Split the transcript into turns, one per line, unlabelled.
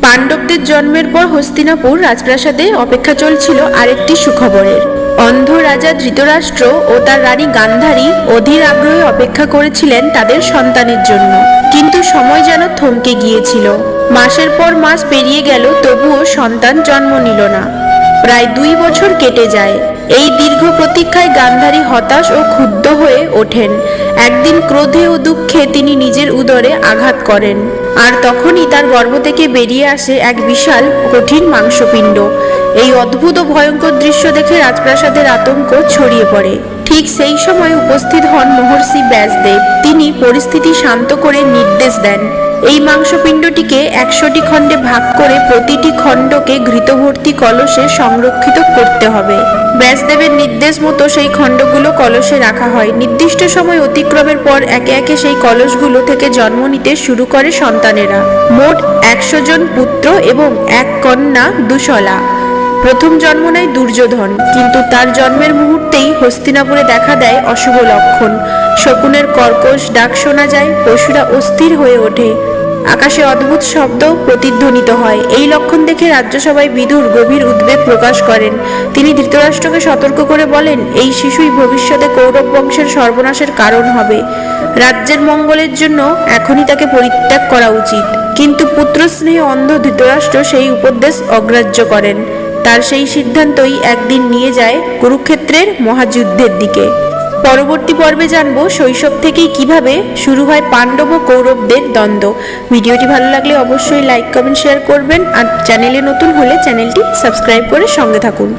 পাণ্ডবদের জন্মের পর হস্তিনাপুর রাজপ্রাসাদে অপেক্ষা চলছিল আরেকটি সুখবরের। অন্ধ রাজা ধৃতরাষ্ট্র ও তার রানী গান্ধারী অধীর আগ্রহে অপেক্ষা করেছিলেন তাদের সন্তানের জন্য, কিন্তু সময় যেন থমকে গিয়েছিল। মাসের পর মাস পেরিয়ে গেল, তবুও সন্তান জন্ম নিল না। প্রায় 2 বছর কেটে যায়। এই দীর্ঘ প্রতীক্ষায় গান্ধারী হতাশ ও ক্ষুব্ধ হয়ে ওঠেন। একদিন ক্রোধে ও দুঃখে তিনি নিজের উদরে আঘাত করেন, আর তখনই তার গর্ভ থেকে বেরিয়ে আসে এক বিশাল কঠিন মাংসপিণ্ড। এই অদ্ভুত ও ভয়ঙ্কর দৃশ্য দেখে রাজপ্রাসাদের আতঙ্ক ছড়িয়ে পড়ে। ঠিক সেই সময় উপস্থিত হন মহর্ষি ব্যাসদেব। তিনি পরিস্থিতি শান্ত করে নির্দেশ দেন, এই মাংসপিণ্ডটিকে 100টি খণ্ডে ভাগ করে প্রতিটি খণ্ডকে ঘৃতভর্তি কলসে সংরক্ষিত করতে হবে। ব্যাসদেবের নির্দেশ মতো সেই খণ্ডগুলো কলসে রাখা হয়। নির্দিষ্ট সময় অতিক্রমের পর একে একে সেই কলসগুলো থেকে জন্ম নিতে শুরু করে সন্তানেরা। মোট 100 জন পুত্র এবং 1 কন্যা দুশলা। প্রথম জন্ম নেয় দুর্যোধন, কিন্তু তার জন্মের মুহূর্তেই হস্তিনাপুরে দেখা দেয় অশুভ লক্ষণ। শকুনের কর্কশ ডাক শোনা যায়, পশুরা অস্থির হয়ে ওঠে, আকাশে অদ্ভুত শব্দ প্রতিধ্বনিত হয়। এই লক্ষণ দেখে রাজ্যসভায় বিদুর গভীর উদ্বেগ প্রকাশ করেন। তিনি ধৃতরাষ্ট্রকে সতর্ক করে বলেন, এই শিশুই ভবিষ্যতে কৌরব বংশের সর্বনাশের কারণ হবে। রাজ্যের মঙ্গলের জন্য এখনই তাকে পরিত্যাগ করা উচিত। কিন্তু পুত্রস্নেহে অন্ধ ধৃতরাষ্ট্র সেই উপদেশ অগ্রাহ্য করেন। তার সেই সিদ্ধান্তই একদিন নিয়ে যায় কুরুক্ষেত্রের মহাযুদ্ধের দিকে। পরবর্তী পর্বে জানবো শৈশব থেকেই কিভাবে শুরু হয় পাণ্ডব ও কৌরবদের দ্বন্দ্ব। ভিডিওটি ভালো লাগলে অবশ্যই লাইক, কমেন্ট, শেয়ার করবেন, আর চ্যানেলে নতুন হলে চ্যানেলটি সাবস্ক্রাইব করে সঙ্গে থাকুন।